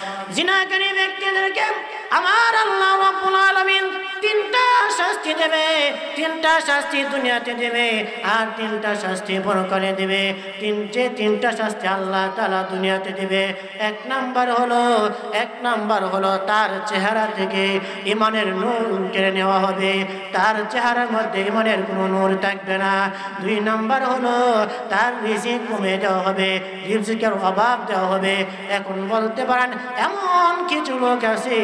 জিনাকারী ব্যক্তিদেরকে আমার আল্লাহ রাব্বুল আলামিন তিনটা শাস্তি দেবে, তিনটা শাস্তি দুনিয়াতে দেবে আর তিনটা শাস্তি পরকালে দেবে। তিনটা শাস্তি আল্লাহ তাআলা দুনিয়াতে দেবে। এক নাম্বার হলো তার চেহারা থেকে ঈমানের নূর কেড়ে নেওয়া হবে, তার চেহারার মধ্যে ঈমানের কোনো নূর থাকবে না। 2 নাম্বার হলো তার রিজিক কমে দেওয়া হবে, রিজিকের অভাব দেওয়া হবে। এখন বলতে পারেন এমন কিছু লোক আছে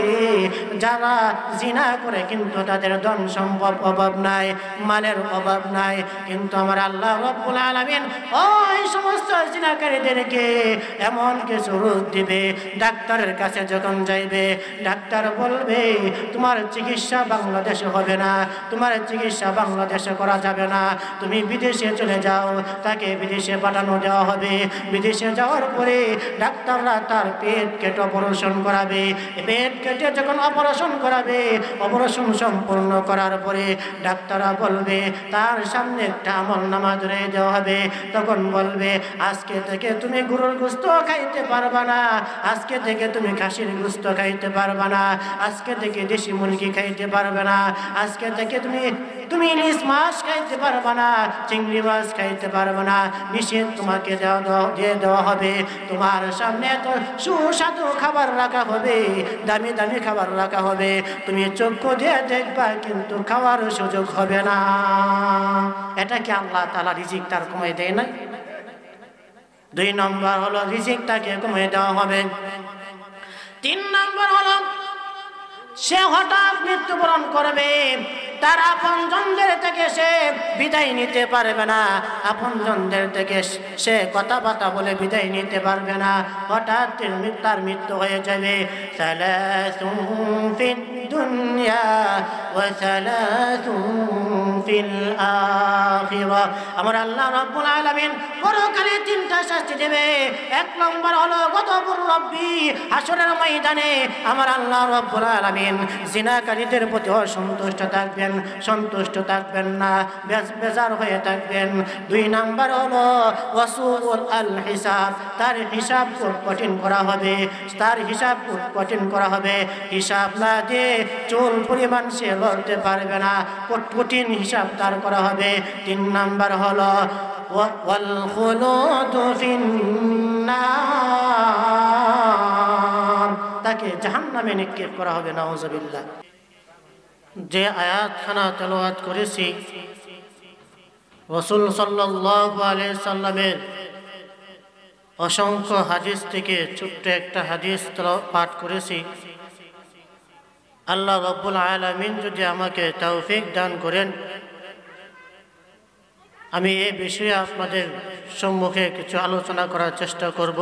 যারা জিনা করে কিন্তু তাদের ধন সম্পদ অভাব নাই, মালের অভাব নাই, কিন্তু আমার আল্লাহ রাব্বুল আলামিন ওই সমস্ত জিনাকারীদেরকে এমন কিছু রোগ দিবে, ডাক্তারের কাছে যখন যাইবে ডাক্তার বলবে তোমার চিকিৎসা বাংলাদেশে হবে না, তোমার চিকিৎসা বাংলাদেশে করা যাবে না, তুমি বিদেশে চলে যাও। তাকে বিদেশে পাঠানো দেওয়া হবে। বিদেশে যাওয়ার পরে ডাক্তাররা তার পেট কেটে অপারেশন করাবে। পেট কেটে যখন অপারেশন করাবে, অপারেশন সম্পূর্ণ করার পরে ডাক্তাররা বলবে তার সামনে একটা আমলনামা ধরে দেওয়া হবে। তখন বলবে আজকে থেকে তুমি গরুর গোশত খাইতে পারবা না, আজকে থেকে তুমি খাসির গোশত খাইতে পারবা না, আজকে থেকে দেশি মুরগি খাইতে পারবে না, আজকে থেকে তুমি ইলিশ মাছ খাইতে পারবে না, চিংড়ি মাছ খাইতে পারবে না, নিষেধ তোমাকে দিয়ে দেওয়া হবে। তোমার সামনে তো সুস্বাদু খাবার রাখা হবে, দামি দামি খাবার রাখা হবে, তুমি চক্ষু দিয়ে দেখবা কিন্তু খাওয়ার সুযোগ হবে না। এটা কি আল্লাহ তাআলা রিজিক তার কমে দেয় না? 2 নম্বর হলো রিজিক তাকে কমে দেওয়া হবে। 3 নম্বর হলো সে হঠাৎ মৃত্যুবরণ করবে, তার আপনজনদের থেকে সে বিদায় নিতে পারবে না, আপনজনদের থেকে সে কথাবার্তা বলে বিদায় নিতে পারবে না, হঠাৎ তার মৃত্যু হয়ে যাবে। সালাসুন ফিদ দুনিয়া ওয়া সালাসুন ফিল আখিরাহ। আমার আল্লাহ রাব্বুল আলামিন পরকালে 3টা শাস্তি দেবে। 1 নম্বর হলো গযবুর রাব্বি, হাসরের ময়দানে আমার আল্লাহ রাব্বুল আলামিন জিনাকারীদের প্রতি সন্তুষ্ট থাকবেন না, বেজার হয়ে থাকবেন। 2 নাম্বার হলো ওয়াসুল আল হিসাব, তার হিসাব কঠিন করা হবে, তার হিসাব কঠিন করা হবে। হিসাব না দিয়ে চুল পরিমাণ সে লড়তে পারবে না, কঠিন হিসাব তার করা হবে। 3 নাম্বার হলো ওয়াল খুলুদু ফিন্নার, তাকে জাহান্নামে নিক্ষেপ করা হবে। নাউযুবিল্লাহ। যে আয়াতখানা তেলাওয়াত করেছি রাসূল সাল্লাল্লাহু আলাইহি সাল্লামের অসংখ্য হাদিস থেকে ছোট্ট একটা হাদিস পাঠ করেছি। আল্লাহ রাব্বুল আলামিন যদি আমাকে তৌফিক দান করেন, আমি এই বিষয়ে আপনাদের সম্মুখে কিছু আলোচনা করার চেষ্টা করব।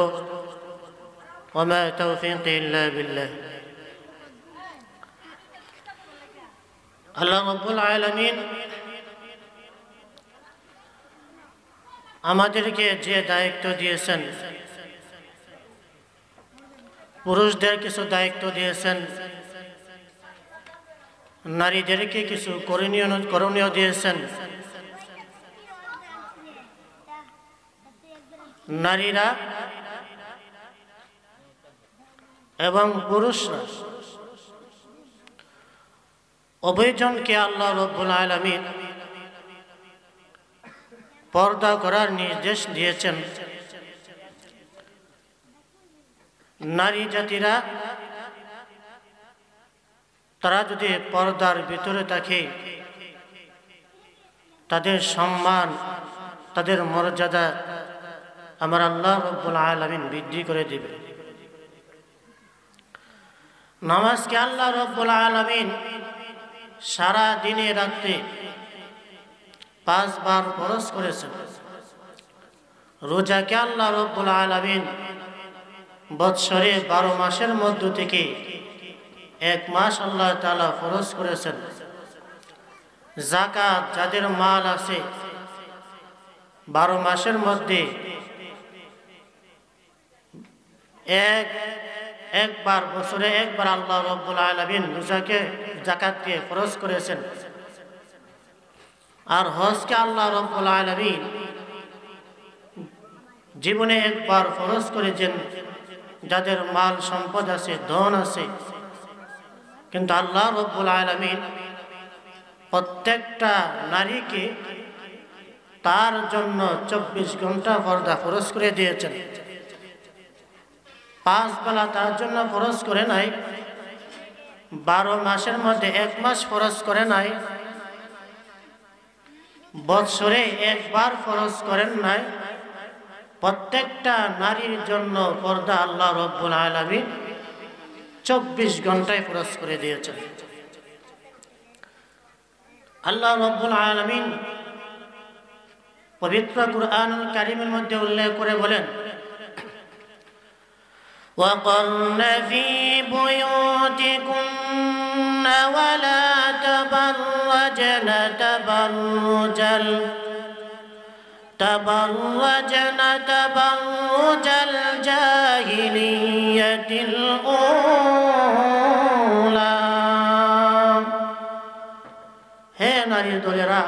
ওয়া মা তাওফীকি ইল্লা বিল্লাহ। আল্লাহ রাব্বুল আলামিন আমাদেরকে যে দায়িত্ব দিয়েছেন, পুরুষদের কিছু দায়িত্ব দিয়েছেন, নারীদেরকে কিছু করণীয় দিয়েছেন। নারীরা এবং পুরুষরা উভয়জনকে আল্লাহ রাব্বুল আলামিন পর্দা করার নির্দেশ দিয়েছেন। নারী জাতিরা তারা যদি পর্দার ভিতরে থাকে, তাদের সম্মান, তাদের মর্যাদা আমার আল্লাহ রাব্বুল আলামিন বৃদ্ধি করে দিবে। নামাজকে আল্লাহ রাব্বুল আলামিন সারা দিনে রাত্রে 5 বার ফরজ করেছেন। রোজাকে আল্লাহ রাব্বুল আলামিন বৎসরে 12 মাসের মধ্য থেকে 1 মাস আল্লাহ তাআলা ফরজ করেছেন। যাকাত, যাদের মাল আছে 12 মাসের মধ্যে একবার, বছরে একবার আল্লাহ রাব্বুল আলামিন রোজাকে, যাকাতকে ফরজ করেছেন। আর হজকে আল্লাহ রাব্বুল আলামিন জীবনে একবার ফরজ করেছেন। যাদের মাল সম্পদ আছে, ধন আছে, কিন্তু আল্লাহ রাব্বুল আলামিন প্রত্যেকটা নারীকে তার জন্য 24 ঘন্টা পর্দা ফরজ করে দিয়েছেন। 5 বেলা তার জন্য ফরজ করে নাই, 12 মাসের মধ্যে 1 মাস ফরজ করে নাই, বৎসরে একবার ফরজ করেন নাই। প্রত্যেকটা নারীর জন্য পর্দা আল্লাহ রাব্বুল আলামিন 24 ঘন্টায় ফরজ করে দিয়েছেন। আল্লাহ রাব্বুল আলামিন পবিত্র কুরআনুল কারীমের মধ্যে উল্লেখ করে বলেন, وَقَرْنَ فِي بُيُوتِكُنَّ وَلَا تَبَرَّجْنَ تَبَرُّجَ الْجَاهِلِيَّةِ الْأُولَى। হে নারী দলেরা,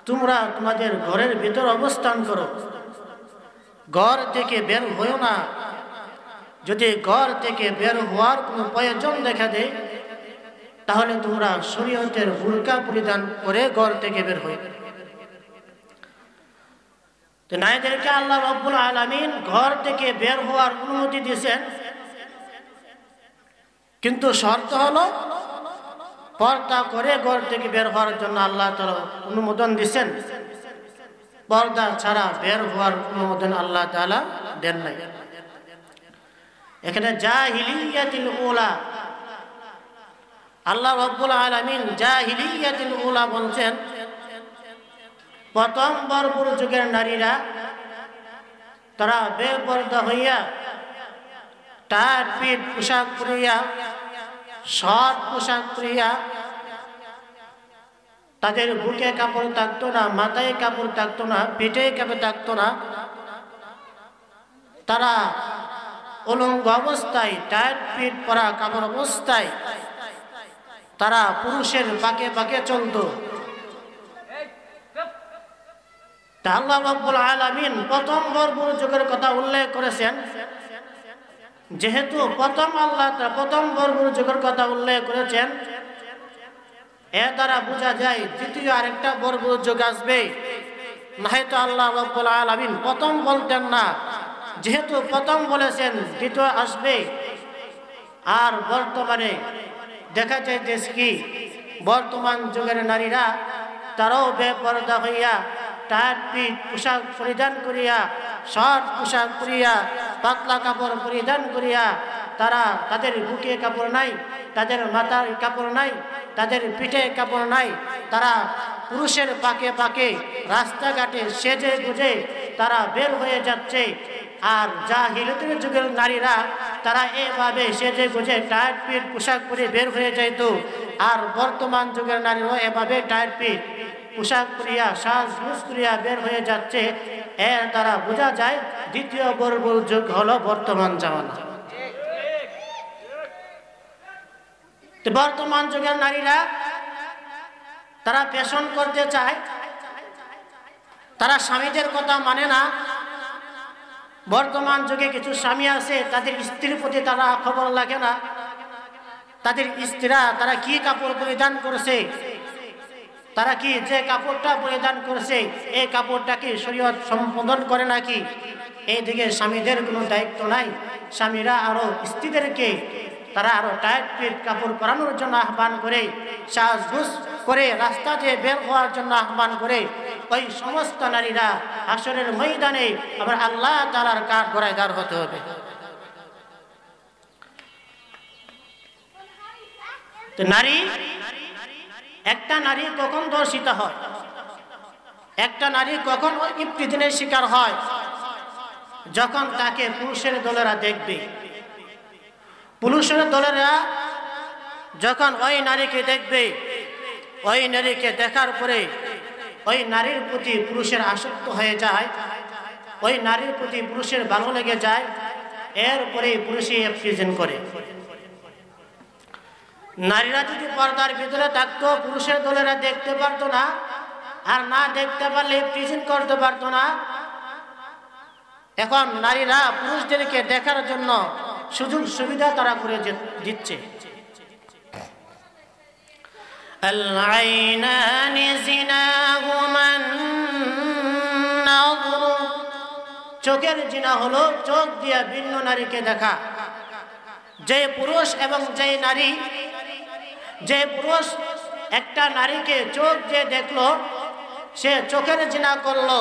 তোমরা তোমাদের ঘরের ভিতর অবস্থান করো, ঘর থেকে বের হইও না। যদি ঘর থেকে বের হওয়ার কোনো প্রয়োজন দেখা দেয়, তাহলে তোমরা শরীয়তের বুরকা পরিধান করে ঘর থেকে বের হই। তো নারীদেরকে আল্লাহ রাব্বুল আলামিন ঘর থেকে বের হওয়ার অনুমতি দিয়েছেন, কিন্তু শর্ত হলো পর্দা করে ঘর থেকে বের হওয়ার জন্য আল্লাহ তাআলা অনুমোদন দিয়েছেন। পর্দা ছাড়া বের হওয়ার অনুমোদন আল্লাহ তাআলা দেন নাই। এখানে জাহিলিয়াতুল উলা, আল্লাহ রাব্বুল আলামিন জাহিলিয়াতুল উলা বলছেন, প্রথম বর্বর যুগের নারীরা তারা বেপরদা হইয়া টাট পিট পোশাক পরিয়া, শর্ট পোশাক পরিয়া, তাদের বুকে কাপড় থাকতো না, মাথায় কাপড় থাকতো না, পিঠে কাপড় থাকতো না। তারা উলঙ্গ অবস্থায়, টাইট ফিট পরা কাপড় অবস্থায় তারা পুরুষের পাকে পাকে চলত। আল্লাহ রাব্বুল আলামিন প্রথম বর্বর যুগের কথা উল্লেখ করেছেন। যেহেতু প্রথম বর্বর যুগের কথা উল্লেখ করেছেন, এর দ্বারা বোঝা যায় দ্বিতীয় আরেকটা বর্বর যুগ আসবে। নয়তো আল্লাহ রাব্বুল আলামিন প্রথম বলতেন না। যেহেতু প্রথম বলেছেন, দ্বিতীয় আসবে। আর বর্তমানে দেখা যাইতেছে কি, বর্তমান যুগের নারীরা তারাও বেপরদা হইয়া টাইট ফিট পোশাক পরিধান করিয়া, শর্ট পোশাক পরিয়া, পাতলা কাপড় পরিধান করিয়া, তারা তাদের বুকে কাপড় নাই, তাদের মাথার কাপড় নাই, তাদের পিঠে কাপড় নাই, তারা পুরুষের পাকে পাকে রাস্তাঘাটে সেজে গুজে তারা বের হয়ে যাচ্ছে। আর জাহিলিয়াতের যুগের নারীরা তারা এভাবে সেজে গুজে টাইট ফিট পোশাক পরে বের হয়ে যাইত। আর বর্তমান যুগের নারীরাও এভাবে টাইট ফিট পোশাক পরিয়া সাজগোজ করিয়া বের হয়ে যাচ্ছে। এর দ্বারা বোঝা যায় দ্বিতীয় বর্বর যুগ হলো বর্তমান জামানা। বর্তমান যুগের নারীরা তারা ফ্যাশন করতে চায়, তারা স্বামীদের কথা মানে না। বর্তমান যুগে কিছু স্বামী আছে, তাদের স্ত্রীর প্রতি তারা খবর লাগে না। তাদের স্ত্রীরা তারা কি কাপড় পরিধান করছে, তারা কি যে কাপড়টা পরিধান করছে এই কাপড়টা কি শরীয়ত সম্পাদন করে নাকি, এইদিকে স্বামীদের কোনো দায়িত্ব নাই। স্বামীরা আরো স্ত্রীদেরকে তারা আরো টাইট ফিট কাপড় পরানোর জন্য আহ্বান করে, সাজগোজ করে রাস্তা দিয়ে বের হওয়ার জন্য আহ্বান করে। ওই সমস্ত নারীরা হাসরের ময়দানে আবার আল্লাহ তাআলার কাঠ গড়ায় দাঁড় হতে হবে। তো একটা নারী কখন ধর্ষিত হয়, একটা নারী কখন ইফতিজিনের শিকার হয়, যখন তাকে পুরুষের দলেরা দেখবে। পুরুষের দলেরা যখন ওই নারীকে দেখবে, ওই নারীকে দেখার পরে ওই নারীর প্রতি পুরুষের আসক্ত হয়ে যায়, ওই নারীর প্রতি পুরুষের ভালো লেগে যায়। এরপরে পুরুষই ইফতিজিন করে। নারীরা যদি পর্দার ভিতরে থাকতো, পুরুষের দলেরা দেখতে পারতো না, আর না দেখতে পারলে ইফতিজিন করতে পারতো না। এখন নারীরা পুরুষদেরকে দেখার জন্য সুযোগ সুবিধা তারা করে দিচ্ছে। চোখের জিনা হলো চোখ দিয়া ভিন্ন নারীকে দেখা। যে পুরুষ এবং যে পুরুষ একটা নারীকে চোখ দিয়ে দেখলো, সে চোখের জিনা করলো।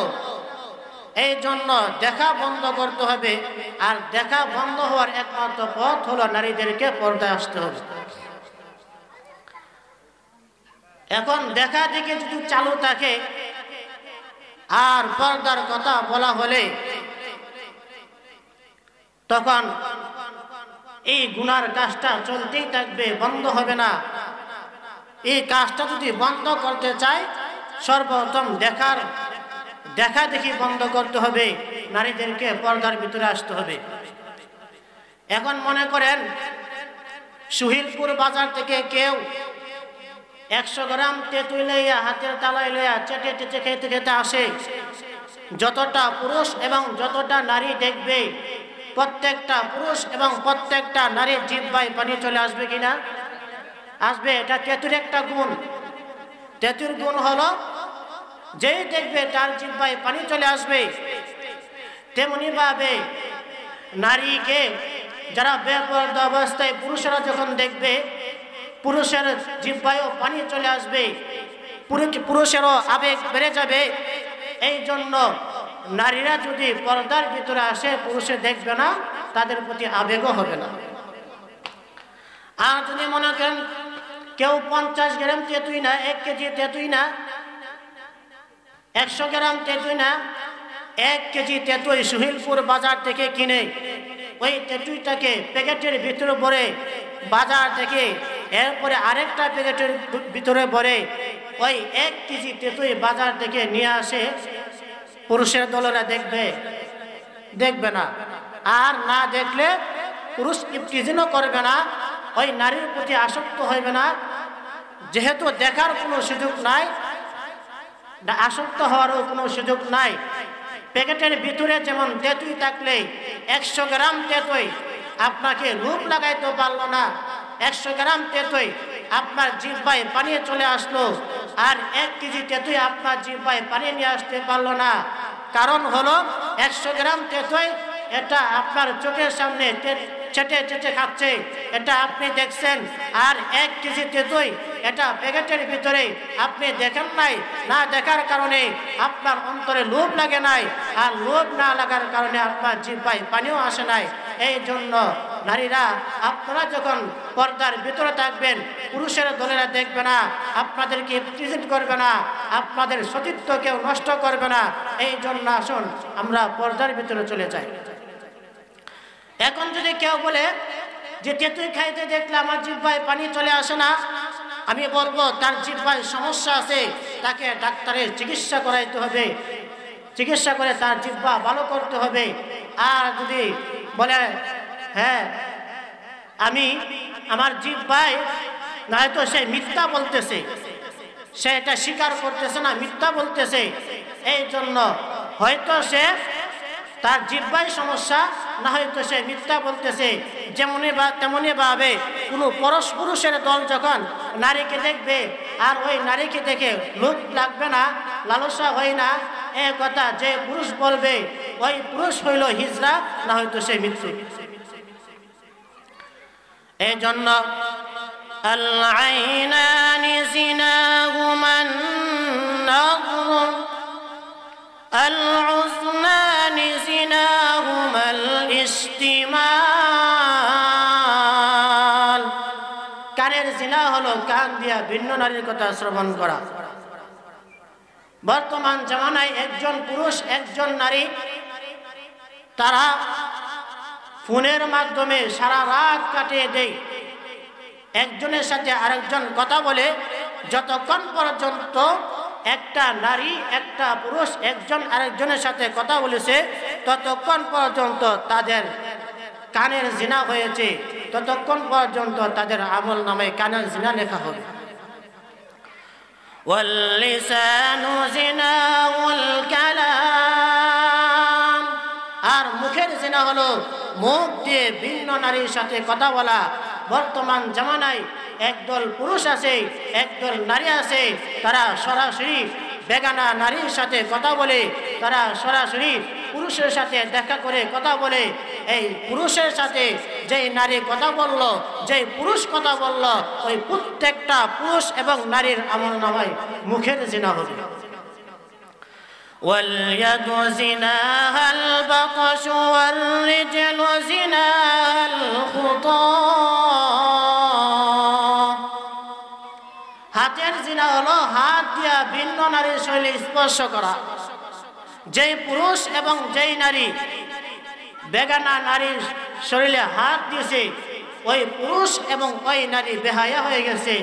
এই জন্য দেখা বন্ধ করতে হবে। আর দেখা বন্ধ হওয়ার একমাত্র পথ হলো নারীদেরকে পর্দায় আসতে হবে। এখন দেখা দেখে যদি চালু থাকে আর পর্দার কথা বলা হলে তখন এই গুনার কাজটা চলতেই থাকবে, বন্ধ হবে না। এই কাজটা যদি বন্ধ করতে চায় সর্বপ্রথম দেখা দেখি বন্ধ করতে হবে, নারীদেরকে পর্দার ভিতরে আসতে হবে। এখন মনে করেন সুহিলপুর বাজার থেকে কেউ 100 গ্রাম তেঁতুল লইয়া হাতের তালায় লইয়া চেটে চেটে খেতে খেতে আসে। যতটা পুরুষ এবং যতটা নারী দেখবে, প্রত্যেকটা পুরুষ এবং প্রত্যেকটা নারীর জিহ্বায় পানি চলে আসবে কিনা? আসবে। এটা তেঁতুর একটা গুণ। তেঁতুর গুণ হলো যেই দেখবে তার জিহ্বায় পানি চলে আসবে। তেমনি ভাবে নারীকে যারা বেপরদা অবস্থায় পুরুষেরা যখন দেখবে, পুরুষের জিহ্বায়ও পানি চলে আসবে, পুরুষেরও আবেগ বেড়ে যাবে। এই জন্য নারীরা যদি পর্দার ভিতরে আসে, পুরুষে দেখবে না, তাদের প্রতি আবেগও হবে না। আর যদি মনে করেন কেউ 50 গ্রাম তেঁতুই না, 1 কেজি তেঁতুই না, 100 গ্রাম তেঁতুই না, 1 কেজি তেঁতুই সুহিলপুর বাজার থেকে কিনে ওই তেঁতুইটাকে প্যাকেটের ভিতরে ভরে বাজার থেকে, এরপরে আরেকটা প্যাকেটের ভিতরে ভরে ওই 1 কেজি তেঁতুই বাজার থেকে নিয়ে আসে, পুরুষের দলেরা দেখবে না। আর না দেখলে পুরুষ ইফতিজিনও করবে না, ওই নারীর প্রতি আসক্ত হইবে না। যেহেতু দেখার কোনো সুযোগ নাই, আসক্ত হওয়ারও কোনো সুযোগ নাই। প্যাকেটের ভিতরে যেমন তেঁতুই থাকলে 100 গ্রাম তেঁতুই আপনাকে রূপ লাগাইতে পারলো না, 100 গ্রাম তেঁতুই আপনার জিহ্বায় পানি চলে আসলো, আর 1 কেজি তেঁতুই আপনার জিহ্বায় পানি নিয়ে আসতে পারলো না। কারণ হলো 100 গ্রাম তেঁতুই এটা আপনার চোখের সামনে চেটে চেটে খাচ্ছে, এটা আপনি দেখছেন। আর 1 কেজি তেঁতুই এটা প্যাকেটের ভিতরে আপনি দেখেন নাই, না দেখার কারণে আপনার অন্তরে লোভ লাগে নাই, আর লোভ না লাগার কারণে আপনার জিহ্বায় পানিও আসে নাই। এই জন্য নারীরা আপনারা যখন পর্দার ভিতরে থাকবেন, পুরুষের দলেরা দেখবে না, আপনাদেরকে প্রেজেন্ট করবে না, আপনাদের সতীত্ব কেউ নষ্ট করবে না। এই জন্য আসুন আমরা পর্দার ভিতরে চলে যাই। এখন যদি কেউ বলে যে তেঁতুই খাইতে দেখলে আমার জিহ্বায় পানি চলে আসে না, আমি বলবো তার জিহ্বায় সমস্যা আছে, তাকে ডাক্তারের চিকিৎসা করাইতে হবে, চিকিৎসা করে তার জিহ্বা ভালো করতে হবে। আর যদি বলে হ্যাঁ আমি আমার জিহ্বায়, না হয়তো সে মিথ্যা বলতেছে, সে এটা স্বীকার করতেছে না, মিথ্যা বলতেছে, এই জন্য হয়তো সে তার জিহ্বায় সমস্যা, না হয়তো সে মিথ্যা বলতেছে। তেমনি ভাবে কোনো পুরুষের দল যখন নারীকে দেখবে আর ওই নারীকে দেখে লোভ লাগবে না, লালসা হয় না, এ কথা যে পুরুষ বলবে ওই পুরুষ হইল হিজড়া, না হয়তো সে মৃত্যু। এই জন্য আল-আইনানি জিনাহুমা আন-নাযর আল-উযনানি জিনাহুমা আল-ইসতিমাল। কানের জিনা হলো কান দিয়া ভিন্ন নারীর কথা শ্রবণ করা। বর্তমান জামানায় একজন পুরুষ একজন নারী তারা ফোনের মাধ্যমে সারা রাত কাটিয়ে দেয়, একজনের সাথে আরেকজন কথা বলে, যতক্ষণ পর্যন্ত একটা নারী একটা পুরুষ একজন আরেকজনের সাথে কথা বলেছে ততক্ষণ পর্যন্ত তাদের কানের জিনা হয়েছে, ততক্ষণ পর্যন্ত তাদের আমল নামে কানের জিনা লেখা হবে। ওয়াল-লিসানু জিনাউল কালাম, আর হলো মুখ দিয়ে ভিন্ন নারীর সাথে কথা বলা। বর্তমান জামানায় একদল পুরুষ আছে, একদল নারী আছে, তারা সরাসরি বেগানা নারীর সাথে কথা বলে, তারা সরাসরি পুরুষের সাথে দেখা করে কথা বলে। এই পুরুষের সাথে যেই নারী কথা বলল, যেই পুরুষ কথা বলল, ওই প্রত্যেকটা পুরুষ এবং নারীর আমলনামায় মুখের জিনা হবে। واليد زناها البطش والرجل زناها الخطا। হাতের জিনা হলো হাত দিয়া ভিন্ন নারীর শরীরে স্পর্শ করা। যেই পুরুষ এবং যেই নারী বেগানা নারীর শরীরে হাত দিয়েছে, ওই পুরুষ এবং ওই নারী বেহায়া হয়ে গেছে।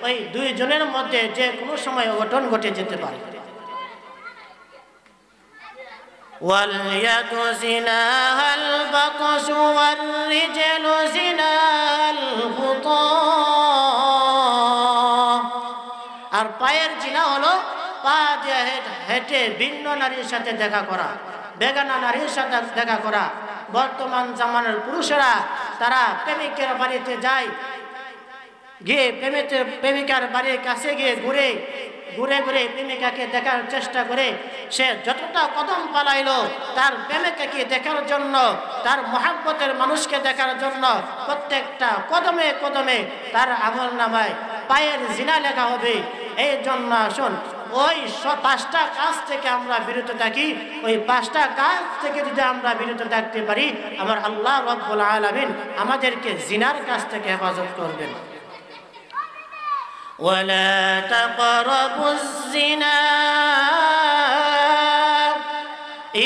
ওই দুইজনের মধ্যে যে কোনো সময় অঘটন ঘটে যেতে পারে। واليد زناها البطش والرجل زناها الخطا। আর পায়ের জিনা হলো পা দিয়ে হেঁটে ভিন্ন নারীর সাথে দেখা করা, বেগানা নারীর সাথে দেখা করা। বর্তমান জামানার পুরুষেরা তারা প্রেমিকের বাড়িতে যায়, গিয়ে প্রেমিকার বাড়ির কাছে গিয়ে ঘুরে ঘুরে প্রেমিকাকে দেখার চেষ্টা করে। সে যতটা কদম পালাইলো তার প্রেমিকাকে দেখার জন্য, তার মহাব্বতের মানুষকে দেখার জন্য, প্রত্যেকটা কদমে কদমে তার আমলনামায় পায়ের জিনা লেখা হবে। এই জন্য আসুন ওই 5টা কাজ থেকে আমরা বিরত থাকি। ওই 5টা কাজ থেকে যদি আমরা বিরত থাকতে পারি, আমার আল্লাহ রাব্বুল আলামিন আমাদেরকে জিনার কাছ থেকে হেফাজত করবেন। ولا تقربوا الزنا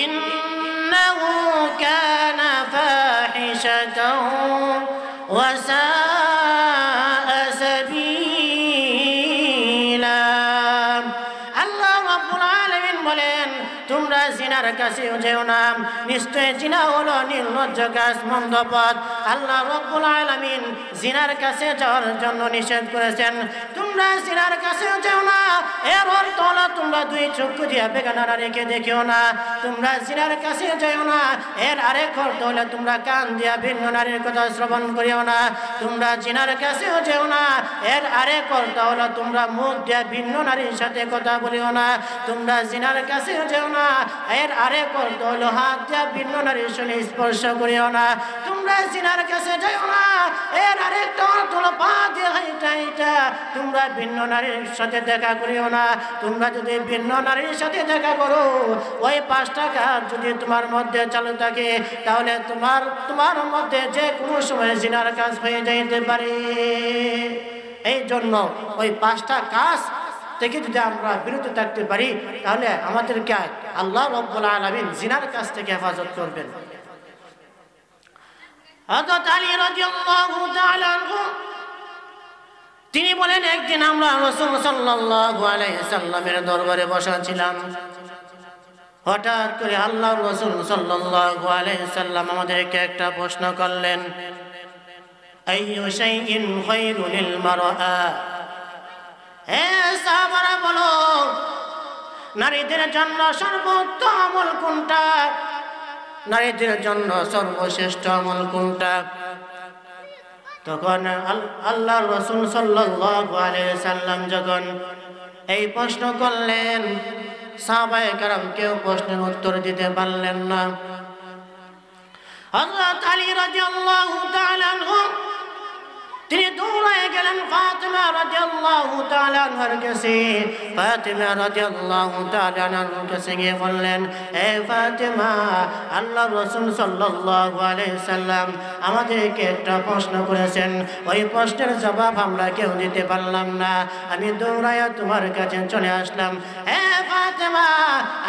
إنه كان فاحشة وساء سبيلا। আল্লাহ রাব্বুল আলামিন বলেন, তোমরা জিনার কাছে যেও না, নিশ্চয় জিনা হলো নির্লজ্জ কাজ, মন্দ পথ। আল্লাহ রাব্বুল আলামিন জিনার কাছে যাওয়ার জন্য নিষেধ করেছেন। তোমরা জিনার কাছে যেও না, এর অর্থ হলো তোমরা দুই চক্ষু দিয়ে বেগানা নারীকে দেখিও না। তোমরা জিনার কাছে যেও না, এর আরেক অর্থ হলো তোমরা কান দিয়া ভিন্ন নারীর কথা শ্রবণ করিও না। তোমরা জিনার কাছেও যেও না, এর আরেক অর্থ হলো তোমরা মুখ দিয়া ভিন্ন নারীর সাথে কথা বলিও না। তোমরা জিনার কাছেও যেও না, এর আরেক অর্থ হলো হাত দিয়া ভিন্ন নারীর সঙ্গে স্পর্শ করিও না। তোমরা জিনার কাছে যাও না, এর আরেকটা অর্থ হলো পা দিয়ে হাইটা তোমরা ভিন্ন নারীর সাথে দেখা করিও না। তোমরা যদি ভিন্ন নারীর সাথে দেখা করো, ওই 5টা কাজ যদি তোমার মধ্যে চালু থাকে, তাহলে তোমার মধ্যে যে কোনো সময় জিনার কাজ হয়ে যাইতে পারে। এই জন্য ওই 5টা কাজ থেকে যদি আমরা বিরত থাকতে পারি, তাহলে আমাদেরকে আল্লাহ রাব্বুল আলামিন জিনার কাছ থেকে হেফাজত করবেন। হযরত আলী রাদিয়াল্লাহু তাআলা আনহু তিনি বলেন, একদিন আমরা রাসূল সাল্লাল্লাহু আলাইহি সাল্লামের দরবারে বসা ছিলাম। হঠাৎ করে আল্লাহর রাসূল সাল্লাল্লাহু আলাইহি সাল্লাম আমাদেরকে একটা প্রশ্ন করলেন, আইয়ু শাইইন খায়রু লিল মারআ। হে সাহাবারা বলো, নারীদের জন্য সর্বোত্তম আমল কোনটা? নারীদের জন্য সর্বশ্রেষ্ঠ আমল কোনটা? তখন আল্লাহর রাসূল সাল্লাল্লাহু আলাইহি সাল্লাম যখন এই প্রশ্ন করলেন, সাহাবায়ে কেরাম কেউ প্রশ্নের উত্তর দিতে পারলেন না। হযরত আলী রাদিয়াল্লাহু তাআলা আনহু তিনি দৌড়ে গেলেন ফাতিমা রাদিয়াল্লাহু তাআলা আনহার কাছে। ফাতিমা রাদিয়াল্লাহু তাআলা আনহার কাছে গিয়ে বললেন, হে ফাতিমা, আল্লাহর রাসূল সাল্লাল্লাহু আলাইহি সাল্লাম আমাদেরকে একটা প্রশ্ন করেছেন, ওই প্রশ্নের জবাব আমরা কেউ দিতে পারলাম না। আমি দৌড়াইয়া তোমার কাছে চলে আসলাম। হে ফাতিমা,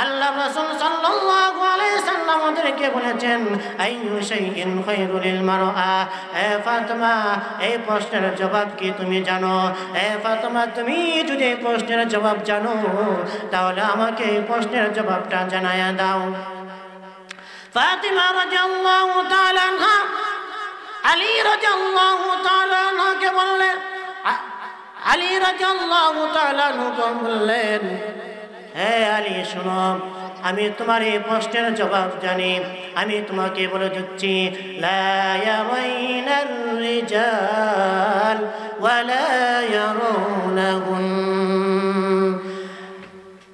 আল্লাহর রাসূল সাল্লাল্লাহু আলাইহি সাল্লাম আমাদেরকে বলেছেন, আইয়ু শাইইন খায়রু লিল মারআ। হে ফাতিমা, এই প্রশ্নের জবাব কি তুমি জানো? হে ফাতিমা, তুমি যদি এই প্রশ্নের জবাব জানো, তাহলে আমাকে এই প্রশ্নের জবাবটা জানায়া দাও। ফাতিমা রাদিয়াল্লাহু তাআলা আনহা আলী রাদিয়াল্লাহু তাআলা আনহাকে বললেন, আলী রাদিয়াল্লাহু তাআলা আনহু বললেন, হে আলী শোনো, আমি তোমার এই প্রশ্নের জবাব জানি, আমি তোমাকে বলে দিচ্ছি লা ইয়ারাইনার রিজাল ওয়ালা ইয়ারাউনাহুন।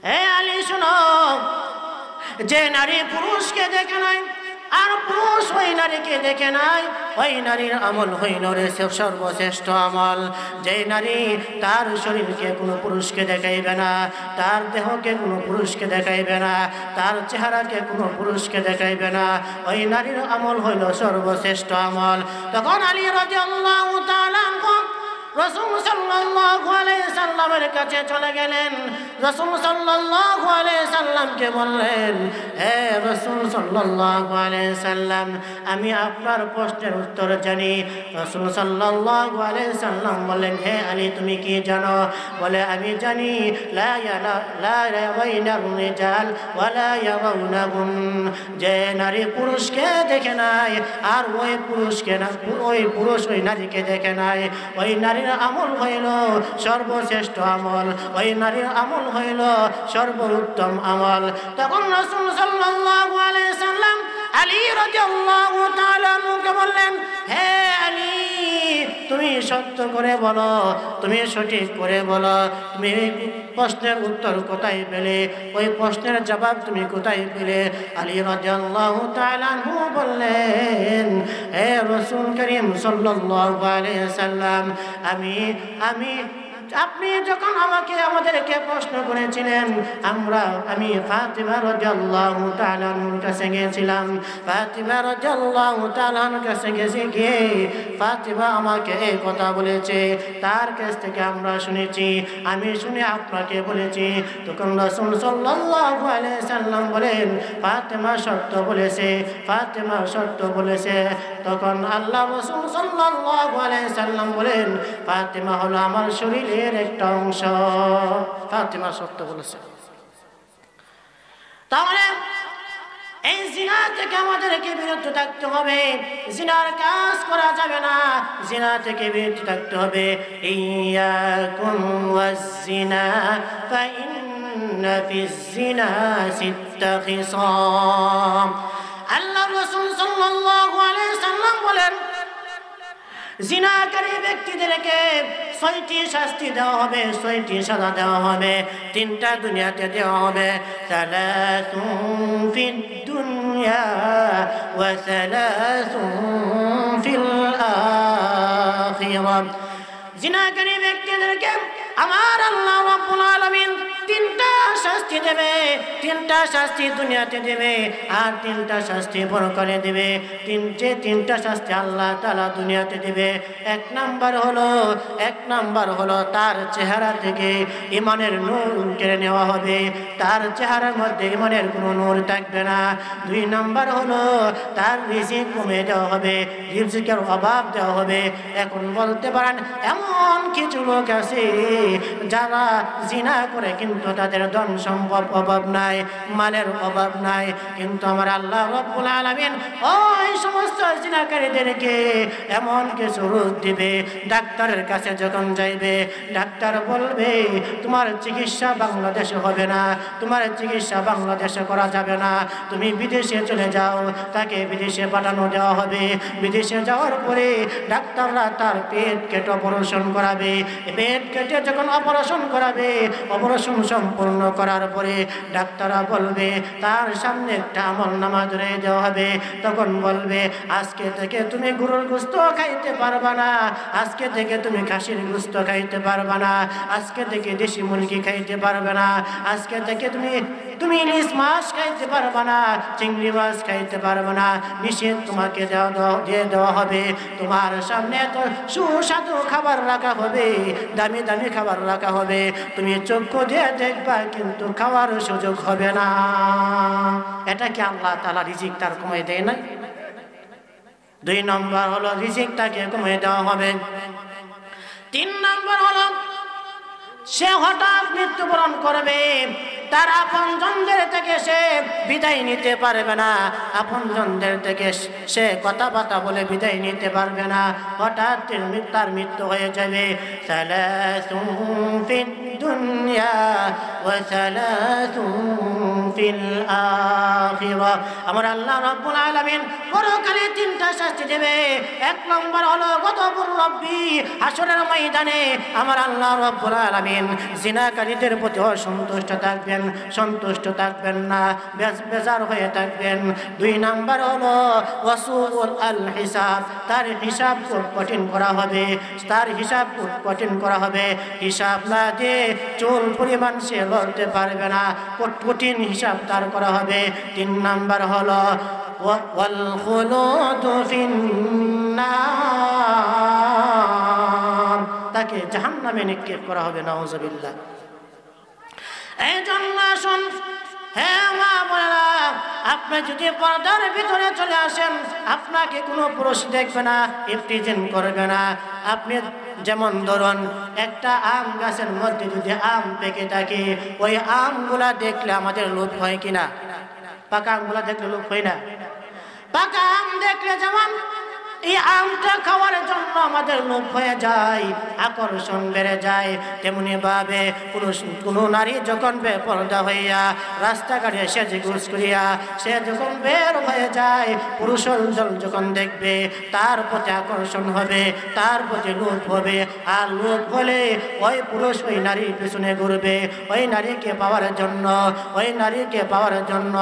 হে আলী শোনো, যে নারী পুরুষকে দেখে নাই আর পুরুষ ওই নারীকে দেখে নাই, ওই নারীর আমল হইল রে সর্বশ্রেষ্ঠ আমল। যে নারী তার শরীরকে কোনো পুরুষকে দেখাইবে না, তার দেহকে কোনো পুরুষকে দেখাইবে না, তার চেহারাকে কোনো পুরুষকে দেখাইবে না, ওই নারীর আমল হইল সর্বশ্রেষ্ঠ আমল। তখন আলী রাদিয়াল্লাহু তাআলা রাসূল সাল্লাল্লাহু আলাইহি সাল্লামের কাছে চলে গেলেন। রাসূল সাল্লাল্লাহু আলাইহি সাল্লামকে বললেন, হে রাসূল সাল্লাল্লাহু আলাইহি সাল্লাম, আমি আপনার প্রশ্নের উত্তর জানি। রাসূল সাল্লাল্লাহু আলাইহি সাল্লাম বললেন, হে আলী তুমি কি জানো? বলে, আমি জানি লা ইয়ারাইনার রিজাল ওয়ালা ইয়ারাউনাহুম, যে নারী পুরুষকে দেখে নাই আর ওই পুরুষকে না, ওই পুরুষ ওই নারীকে দেখে নাই, ওই নারী আমল হইল সর্বশ্রেষ্ঠ আমল, ওই নারীর আমল হইল সর্বোত্তম আমল। তখন রাসূল সাল্লাল্লাহু আলাইহি সাল্লাম আলী রাদিয়াল্লাহু তাআলা আনহুকে বললেন, হে আলী তুমি সত্য করে বলো, তুমি সঠিক করে বলো, তুমি প্রশ্নের উত্তর কোথায় পেলে, ওই প্রশ্নের জবাব তুমি কোথায় পেলে? আলী রাদিয়াল্লাহু তাআলা আনহু বললেন, হে রাসূল করিম সাল্লাল্লাহু আলাইহি সাল্লাম, আমি আপনি যখন আমাদেরকে প্রশ্ন করেছিলেন, আমি ফাতিমা রাদিয়াল্লাহু তাআলা আনহার কাছে গিয়েছিলাম। ফাতিমা রাদিয়াল্লাহু তাআলা আনহার কাছে গিয়ে ফাতিমা আমাকে এই কথা বলেছে, তার কাছ থেকে আমরা শুনেছি, আমি শুনে আপনাকে বলেছি। তখন রাসূল সাল্লাল্লাহু আলাইহি সাল্লাম বলেন, ফাতিমা সত্য বলেছে, ফাতিমা সত্য বলেছে। তখন আল্লাহ রাসূল সাল্লাল্লাহু আলাইহি সাল্লাম বলেন, ফাতিমা হলো আমার শরীরের একটা অংশ, ফাতিমা সত্য বলেছে। তাহলে এই জিনা থেকে আমাদেরকে বিরত থাকতে হবে, জিনার কাজ করা যাবে না, জিনা থেকে বিরত থাকতে হবে। ইয়াকুম ওয়াজ-জিনা ফাইন্না ফিজ-জিনা সিত্তা খিসাম। আল্লাহ রাসূল সাল্লাল্লাহু আলাইহি সাল্লাম বলেন, জিনাকারী ব্যক্তিদেরকে ৬টি শাস্তি দেওয়া হবে, ৬টি সাজা দেওয়া হবে। ৩টা দুনিয়াতে দেওয়া হবে, সালাসুন ফিদ দুনিয়া ওয়া সালাসুন ফিল আখিরাহ। জিনাকারী ব্যক্তিদেরকে আমার আল্লাহ রাব্বুল আলামিন 3টা শাস্তি দেবে, 3টা শাস্তি দুনিয়াতে দেবে আর 3টা শাস্তি পরকালে দেবে। 3টা শাস্তি আল্লাহ তাআলা দুনিয়াতে দেবে। এক নাম্বার হলো তার চেহারা থেকে ঈমানের নূর কেড়ে নেওয়া হবে, তার চেহারার মধ্যে ঈমানের কোনো নূর থাকবে না। 2 নাম্বার হলো তার রিজিক কমে দেওয়া হবে, রিজিকের অভাব দেওয়া হবে। এখন বলতে পারেন এমন কিছু লোক আছে যারা জিনা করে কিন্তু তাদের ধন সম্পদ অভাব নাই, মালের অভাব নাই, কিন্তু আমার আল্লাহ রাব্বুল আলামিন ওই সমস্ত জিনাকারীদেরকে এমন কিছু রোগ দিবে, ডাক্তারের কাছে যখন যাইবে ডাক্তার বলবে তোমার চিকিৎসা বাংলাদেশে হবে না, তোমার চিকিৎসা বাংলাদেশে করা যাবে না, তুমি বিদেশে চলে যাও। তাকে বিদেশে পাঠানো দেওয়া হবে। বিদেশে যাওয়ার পরে ডাক্তাররা তার পেট কেটে অপারেশন করাবে। পেট কেটে যখন অপারেশন করাবে, অপারেশন সম্পূর্ণ করার পরে ডাক্তাররা বলবে তার সামনে একটা আমলনামা ধরে দেওয়া হবে। তখন বলবে আজকে থেকে তুমি গরুর গোশত খাইতে পারবা না, আজকে থেকে তুমি খাসির গোশত খাইতে পারবা না, আজকে থেকে দেশি মুরগি খাইতে পারবে না, আজকে থেকে তুমি ইলিশ মাছ খাইতে পারবে না, চিংড়ি মাছ খাইতে পারবে না, নিষেধ তোমাকে দিয়ে দেওয়া হবে। তোমার সামনে তো সুস্বাদু খাবার রাখা হবে, দামি দামি খাবার রাখা হবে, তুমি চক্ষু দিয়ে দেখবা কিন্তু খাওয়ার সুযোগ হবে না। এটা কি আল্লাহ তাআলা রিজিক তার কমিয়ে দেয় না? 2 নম্বর হলো রিজিক তাকে কমিয়ে দেওয়া হবে। 3 নম্বর হলো সে হঠাৎ মৃত্যুবরণ করবে। তার আপনজনদের থেকে সে বিদায় নিতে পারবে না, আপনজনদের থেকে সে কথাবার্তা বলে বিদায় নিতে পারবে না, হঠাৎ তার মৃত্যু হয়ে যাবে। সালাসুন ফিদ দুনিয়া ওয়া সালাসুন ফিল আখিরাহ। আমার আল্লাহ রাব্বুল আলামিন পরকালে তিনটা শাস্তি দেবে। এক নম্বর হলো গযবুর রাব্বি, হাসরের ময়দানে আমার আল্লাহ রাব্বুল আলামিন জিনাকারীদের প্রতি অসন্তুষ্ট থাকবেন, সন্তুষ্ট থাকবেন না, বেজার হয়ে থাকবেন। দুই নাম্বার হলো ওয়াসুল আল হিসাব, তার হিসাব কঠিন করা হবে, তার হিসাব কঠিন করা হবে। হিসাব না দিয়ে চুল পরিমাণ সে লড়তে পারবে না, কঠিন হিসাব তার করা হবে। তিন নাম্বার হলো ওয়াল খুলুদু ফিন্নার, তাকে জাহান্নামে নিক্ষেপ করা হবে। নাউযুবিল্লাহ। এই জন্য আসুন হে মা বোনেরা, আপনি যদি পর্দার ভিতরে চলে আসেন, আপনাকে কোনো পুরুষ দেখবে না, ইফতিজিন করবে না। আপনি যেমন ধরুন একটা আম গাছের মধ্যে যদি আম পেকে থাকে, ওই আমগুলা দেখলে আমাদের লোভ হয় কিনা? পাকা আমগুলা দেখলে লোভ হয় না? পাকা আম দেখলে যেমন এই আমটা খাওয়ার জন্য আমাদের লোভ হয়ে যায়, আকর্ষণ বেড়ে যায়, তেমনি ভাবে কোনো নারী যখন বেপরদা হইয়া রাস্তাঘাটে সেজেগুজ করিয়া সে যখন বের হয়ে যায়, পুরুষের যখন দেখবে তার প্রতি আকর্ষণ হবে, তার প্রতি লোভ হবে। আর লোভ হলে ওই পুরুষ ওই নারীর পিছনে ঘুরবে, ওই নারীকে পাওয়ার জন্য, ওই নারীকে পাওয়ার জন্য।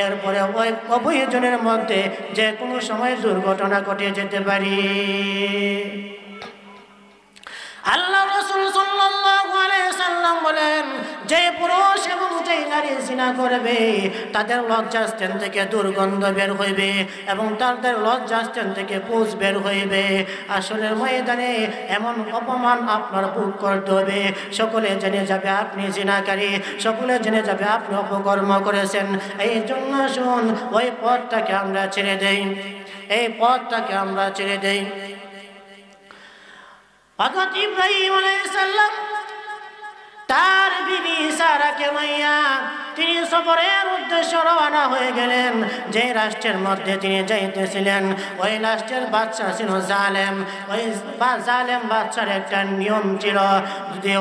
এরপরে ওই উভয়জনের মধ্যে যে কোনো সময় দুর্ঘটনা ঘটে যেতে পারি। আল্লাহ রাসূল সাল্লাল্লাহু আলাইহি সাল্লাম বলেন, যে পুরুষ এবং যে নারী জিনা করবে তাদের লজ্জাস্থান থেকে দুর্গন্ধ বের হইবে এবং তাদের লজ্জাস্থান থেকে পুঁজ বের হইবে। আসলের ময়দানে এমন অপমান আপনার ভোগ করতে হবে, সকলে জেনে যাবে আপনি জিনাকারী, সকলে জেনে যাবে আপনি অপকর্ম করেছেন। এই জন্য শুন, ওই পথটাকে আমরা ছেড়ে দেই, এই পথটাকে আমরা ছেড়ে দেই। হযরত ইব্রাহিম আলাইহিস সালাম তার বিবি সারাকে লইয়া তিনি সফরের উদ্দেশ্যে রওনা হয়ে গেলেন। যে রাষ্ট্রের মধ্যে তিনি যাইতেছিলেন ওই রাষ্ট্রের বাদশা ছিল জালেম। ওই জালেম বাদশার একটা নিয়ম ছিল, যদি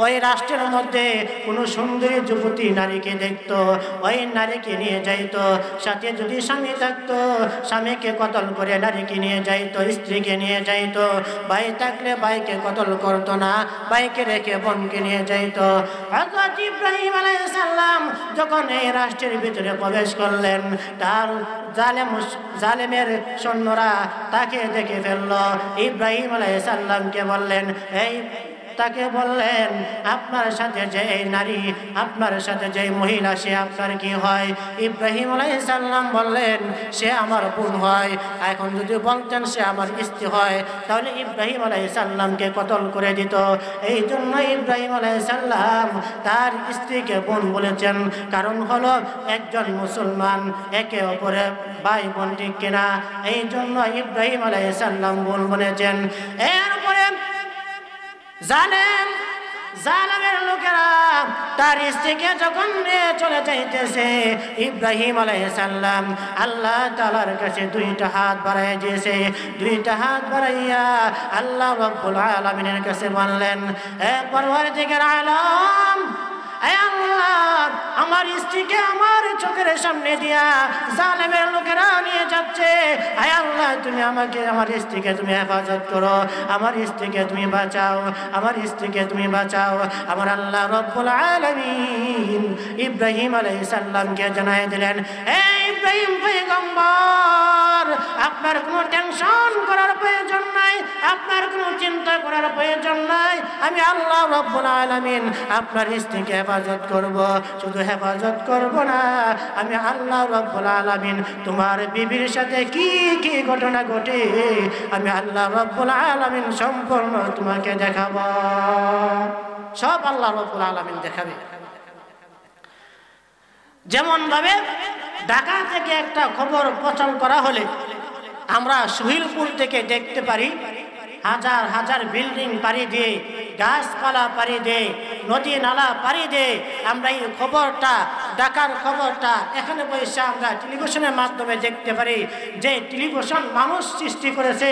ওই রাষ্ট্রের মধ্যে কোনো সুন্দরী যুবতী নারীকে দেখত, ওই নারীকে নিয়ে যাইত। সাথে যদি স্বামী থাকতো, স্বামীকে কতল করে নারীকে নিয়ে যাইত, স্ত্রীকে নিয়ে যাইত। ভাই থাকলে ভাইকে কতল করতো না, ভাইকে রেখে বোনকে নিয়ে যাইত। হযরত ইব্রাহিম আলাইহিস সালাম যখন এই রাষ্ট্রের ভিতরে প্রবেশ করলেন, তার জালেমের সৈন্যরা তাকে দেখে ফেলল। ইব্রাহিম আলাইহিস সালামকে বললেন, তাকে বললেন, আপনার সাথে যে এই নারী, আপনার সাথে যে মহিলা, সে আপনার কি হয়? ইব্রাহিম আলাইহিস সালাম বললেন, সে আমার বোন হয়। এখন যদি বলতেন সে আমার স্ত্রী হয়, তাহলে ইব্রাহিম আলাইহিস সালামকে কতল করে দিত। এই জন্য ইব্রাহিম আলাইহিস সালাম তার স্ত্রীকে বোন বলেছেন, কারণ হলো একজন মুসলমান, একে অপরে ভাই বোন, ঠিক কিনা? এই জন্য ইব্রাহিম আলাইহিস সালাম বোন বলেছেন। এরপরে জালেমের লোকেরা তার স্ত্রীকে যখন নিয়ে চলে যাইতেছে, ইব্রাহিম আলাইহিস সালাম আল্লাহ তাআলার কাছে দুইটা হাত বাড়াই দিয়েছে। দুইটা হাত বাড়াইয়া আল্লাহ রাব্বুল আলামিনের কাছে বললেন, হে পরওয়ারদিগার আলম, আমার স্ত্রীকে আমার চোখের সামনে দিয়া জালেমের লোকেরা নিয়ে যাচ্ছে। আয় আল্লাহ, তুমি আমাকে, আমার স্ত্রীকে তুমি হেফাজত করো, আমার স্ত্রীকে তুমি বাঁচাও, আমার স্ত্রীকে তুমি বাঁচাও। আমার আল্লাহ রব্বুল আলামিন ইব্রাহিম আলাইহিস সালামকে জানাই দিলেন, এই ইব্রাহিম পয়গম্বর, আপনার কোনো টেনশন করার প্রয়োজন নাই, আপনার কোনো চিন্তা করার প্রয়োজন নাই। আমি আল্লাহ রব্বুল আলামিন আপনার স্ত্রীকে হেফাজত করব। শুধু হেফাজত করব না, আমি আল্লাহ রব্বুল আলামিন তোমার বিবির সাথে কি কি ঘটনা ঘটে আমি আল্লাহ রব্বুল আলামিন সম্পূর্ণ তোমাকে দেখাবো। সব আল্লাহ রব্বুল আলামিন দেখাবে। যেমন ভাবে ঢাকা থেকে একটা খবর প্রচার করা হলে আমরা সুহিলপুর থেকে দেখতে পারি হাজার হাজার বিল্ডিং পাড়ি দিয়ে, গাছপালা পাড়ি দিয়ে, নদী নালা পাড়ি দিয়ে আমরা এই খবরটা, ঢাকার খবরটা এখানে বসে আমরা টেলিভিশনের মাধ্যমে দেখতে পারি। যে টেলিভিশন মানুষ সৃষ্টি করেছে,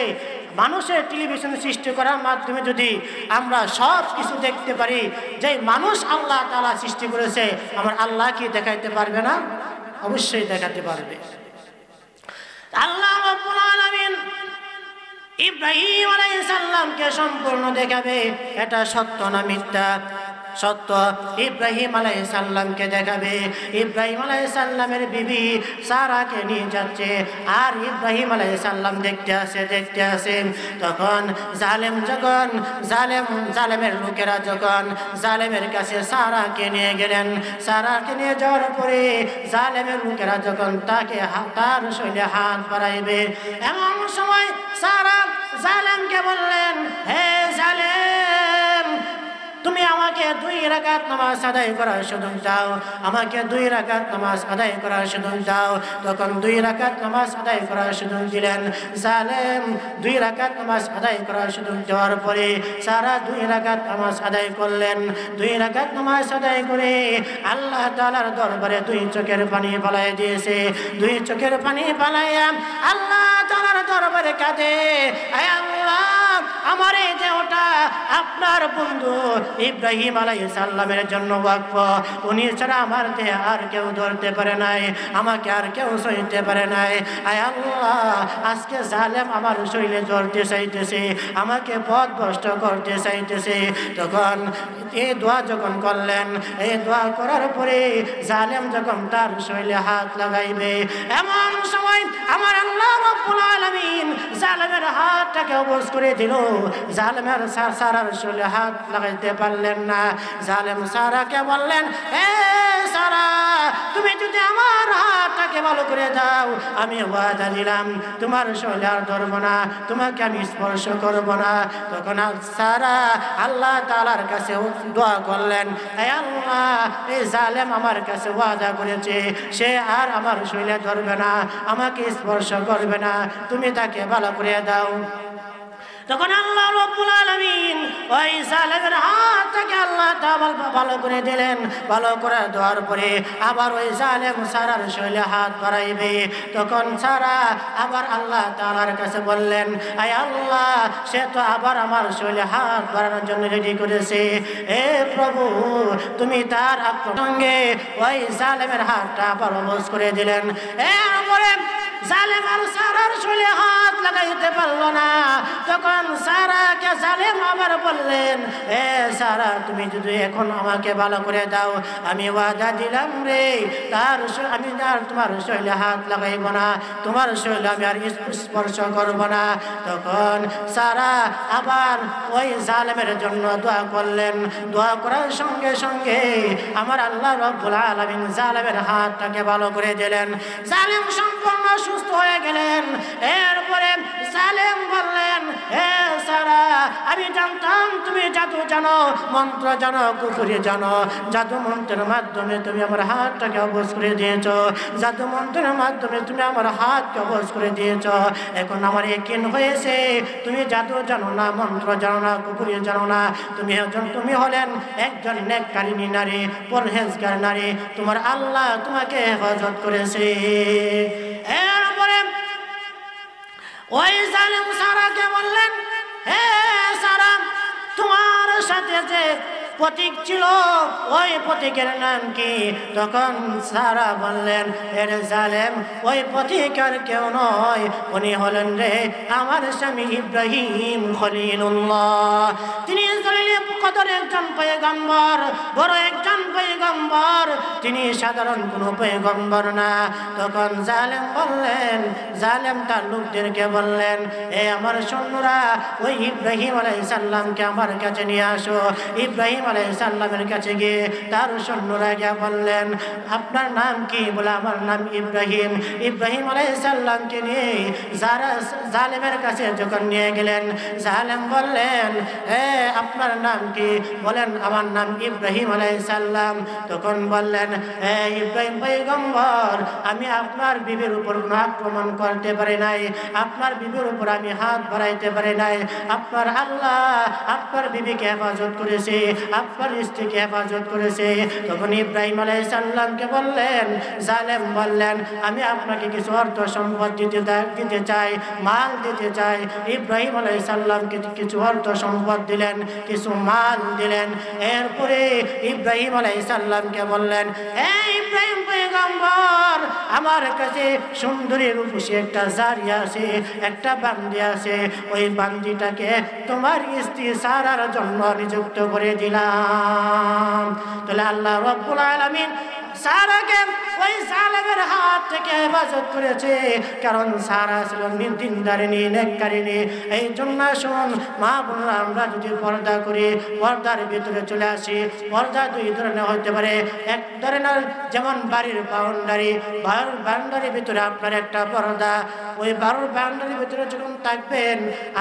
মানুষের টেলিভিশন সৃষ্টি করার মাধ্যমে যদি আমরা সব কিছু দেখতে পারি, যে মানুষ আল্লাহ তাআলা সৃষ্টি করেছে, আমার আল্লাহ কি দেখাইতে পারবে না? অবশ্যই দেখাতে পারবে। আল্লাহ রাব্বুল আলামিন ইব্রাহিম আলাইহিস সালামকে সম্পূর্ণ দেখাবে। এটা সত্য না মিথ্যা? সত্য। ইব্রাহিম আলাইহিস সালামকে দেখাবে। ইব্রাহিম আলাইহিস সালামের বিবি সারাকে নিয়ে যাচ্ছে, আর ইব্রাহিম আলাইহিস সালাম দেখতে আসে। তখন জালেমের লোকেরা যখন জালেমের কাছে সারাকে নিয়ে গেলেন, সারাকে নিয়ে যাওয়ার পরে জালেমের লোকেরা যখন তার শরীরে হাত বাড়াইবে, এমন সময় সারা জালেমকে বললেন, হে জালেম, তুমি আমাকে 2 রাকাত নামাজ আদায় করার সুযোগ দাও, আমাকে 2 রাকাত নামাজ আদায় করার সুযোগ দাও। তখন 2 রাকাত নামাজ আদায় করার সুযোগ দিলেন জালেম। 2 রাকাত নামাজ আদায় করার সুযোগ দেওয়ার পরে সারা 2 রাকাত নামাজ আদায় করলেন। 2 রাকাত নামাজ আদায় করে আল্লাহ তাআলার দরবারে 2 চোখের পানি ফেলাই দিয়েছে। 2 চোখের পানি ফেলাইয়া আল্লাহ তাআলার দরবারে কাঁদে, আয় আল্লাহ, আমার এই দেহটা আপনার বন্ধু ইব্রাহিম আলাইহিস সালামের জন্য ওয়াকফ। উনি ছাড়া আমার দেহ আর কেউ ধরতে পারে নাই, আমাকে আর কেউ সইতে পারে নাই। আয় আল্লাহ, আজকে জালেম আমার শরীরে ধরতে চাইতেছে, আমাকে পথভ্রষ্ট করতে চাইতেছে। তখন এই দোয়া যখন করলেন, এই দোয়া করার পরে জালেম যখন তার শরীরে হাত লাগাইবে, এমন সময় আমার আল্লাহ রাব্বুল আলামিন জালেমের হাতটাকে অবশ করে দিল। জালেমের সারার শরীরে হাত লাগাইতে পারলেন না। জালেম সারাকে বললেন, হে সারা, তুমি যদি আমার হাতটাকে ভালো করে দাও, আমি ওয়াদা দিলাম তোমার শরীরে আর ধরবো না, তোমাকে আমি স্পর্শ করবো না। তখন সারা আল্লাহ তাআলার কাছে দোয়া করলেন, হে আল্লাহ, এই জালেম আমার কাছে ওয়াদা করেছে, সে আর আমার শরীরে ধরবে না, আমাকে স্পর্শ করবে না, তুমি তাকে ভালো করে দাও। তখন আল্লাহ রাব্বুল আলামিন ওই জালেমের হাতটাকে আল্লাহ তাআলা ভালো করে দিলেন। ভালো করে দেওয়ার পরে আবার ওই জালেম সারার শরীরে হাত বাড়াইবে। তখন সারা আবার আল্লাহ তাআলার কাছে বললেন, আয় আল্লাহ, সে তো আবার আমার শরীরে হাত বাড়ানোর জন্য রেডি করেছে। হে প্রভু, তুমি তার সঙ্গে ওই জালেমের হাতটা আবার অবশ করে দিলেন। এরপরে জালেম আর সারার শরীরে হাত লাগাইতে পারলো না। তখন সারাকে জালেম আবার বললেন, এ সারা, তুমি যদি এখন আমাকে ভালো করে দাও, আমি ওয়াদা দিলাম রে, আমি আর তোমার শরীরে হাত লাগাইব না, তোমার শরীরে আমি আর স্পর্শ করব না। তখন সারা আবার ওই জালেমের জন্য দোয়া করলেন। দোয়া করার সঙ্গে সঙ্গে আমার আল্লাহ রাব্বুল আলামিন জালেমের হাতটাকে ভালো করে দিলেন। জালেম সম্পূর্ণ সুস্থ হয়ে গেলেন। এরপরে জালেম বললেন, হে সারা, আমি জানতাম তুমি জাদু জানো, মন্ত্র জানো, কুফরি জানো, জাদু মন্ত্রের মাধ্যমে তুমি আমার হাতটাকে অবশ করে দিয়েছ, জাদু মন্ত্রের মাধ্যমে তুমি আমার হাতকে অবশ করে দিয়েছ। এখন আমার ইয়াকিন হয়েছে তুমি জাদু জানো না, মন্ত্র জানো না, কুফরি জানো না, তুমি হলেন একজন নেককারিনী নারী, পরহেজগার নারী, তোমার আল্লাহ তোমাকে হেফাজত করেছে। এরপরে ওই জালেম সারাকে বললেন, হে সারা, তোমার সাথে যে প্রতীক ছিল ওই প্রতীকের নাম কি? তখন সারা বললেন, এর জালেম, ওই প্রতীক আর কেউ নয়, উনি হলেন রে আমার স্বামী ইব্রাহিম খলিলুল্লাহ। তিনি কদর একজন পয়গম্বর, বড় একজন পয়গম্বর, তিনি সাধারণ কোনো পয়গম্বর না। তখন জালেম বললেন, জালেম তার লোকদেরকে বললেন, এ আমার সৈন্যরা, ওই ইব্রাহিম আলাইহিস সালামকে আমার কাছে নিয়ে আসো। ইব্রাহিম আলাইহিস সালামের কাছে গিয়ে তার সৈন্যরা গিয়ে বললেন, আপনার নাম কি? বলে, আমার নাম ইব্রাহিম। ইব্রাহিম আলাইহিস সালামকে নিয়ে জালেমের কাছে যখন নিয়ে গেলেন, জালেম বললেন, আপনার নাম কি? বলেন আমার নাম ইব্রাহিম আলাইহিস সালাম। তখন বললেন, হে ইব্রাহিম পয়গম্বর, আমি আপনার বিবির উপর কোনো আক্রমণ করতে পারি নাই, আপনার বিবির উপর আমি হাত বাড়াইতে পারি নাই। আপনার আল্লাহ আপনার বিবিকে হেফাজত করেছে, আপনার স্ত্রীকে হেফাজত করেছে। তখন ইব্রাহিম আলাইহিস সালামকে বললেন, জালেম বললেন, আমি আপনাকে কিছু অর্থ সম্পদ দিতে চাই, মাল দিতে চাই। ইব্রাহিম আলাইহিস সালামকে কিছু অর্থ সম্পদ দিলেন, কিছু মাল দিলেন। এরপরে ইব্রাহিম আলাইহিস সালামকে বললেন, হে ইব্রাহিম পয়গম্বর, আমার কাছে সুন্দরী রূপসী একটা জারিয়া আছে, একটা বান্দি আছে, ওই বান্দিটাকে তোমার স্ত্রী সারার জন্য নিযুক্ত করে দিলাম। তাহলে আল্লাহ রাব্বুল আলামিন সারাকে ওই জালেমের হাত থেকে হেফাজত করেছে, কারণ সারা ছিল দিনদারিনী, নেককারিনী। এই জন্য শুন মা বোনরা, আমরা যদি পর্দা করি, পর্দার ভিতরে চলে আসি। পর্দা দুই ধরনের হতে পারে। এক ধরনের যেমন বাড়ির বাউন্ডারি, বাউন্ডারির ভিতরে আপনার একটা পর্দা, ওই বাড়ির বাউন্ডারির ভিতরে যখন থাকবেন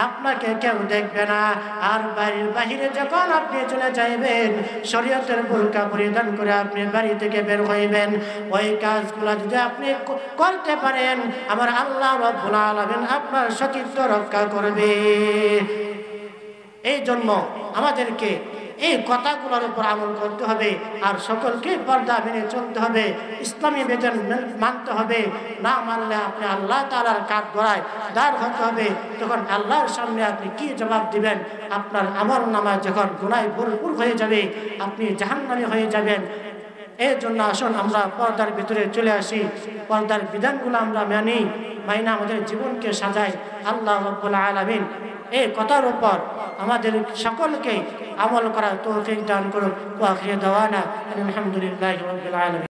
আপনাকে কেউ দেখবে না। আর বাড়ির বাহিরে যখন আপনি চলে যাইবেন, শরীয়তের বুরকা পরিধান করে আপনি বাড়ি থেকে বের হইবেন, ওই কাজগুলো যদি আপনি করতে পারেন, আমার আল্লাহ রাব্বুল আলামিন আপনার সতীত্ব রক্ষা করবে। এই জন্য আমাদেরকে এই কথাগুলোর উপর আমল করতে হবে, আর সকলকে পর্দা মেনে চলতে হবে, ইসলামী বিধান মানতে হবে। না মানলে আপনি আল্লাহ তাআলার কাঠ গড়ায় দাঁড় হতে হবে। তখন আল্লাহর সামনে আপনি কি জবাব দিবেন? আপনার আমলনামা যখন গুনাহে ভরপুর হয়ে যাবে, আপনি জাহান্নামী হয়ে যাবেন। এর জন্য আসুন আমরা পর্দার ভিতরে চলে আসি, পর্দার বিধানগুলো আমরা মানি, মাইনা আমাদের জীবনকে সাজাই। আল্লাহ রাব্বুল আলামিন এই কথার উপর আমাদের সকলকে আমল করার তৌফিক দান করুন। ওয়া আখিরু দাওয়ানা আলহামদুলিল্লাহি রাব্বিল আলামিন।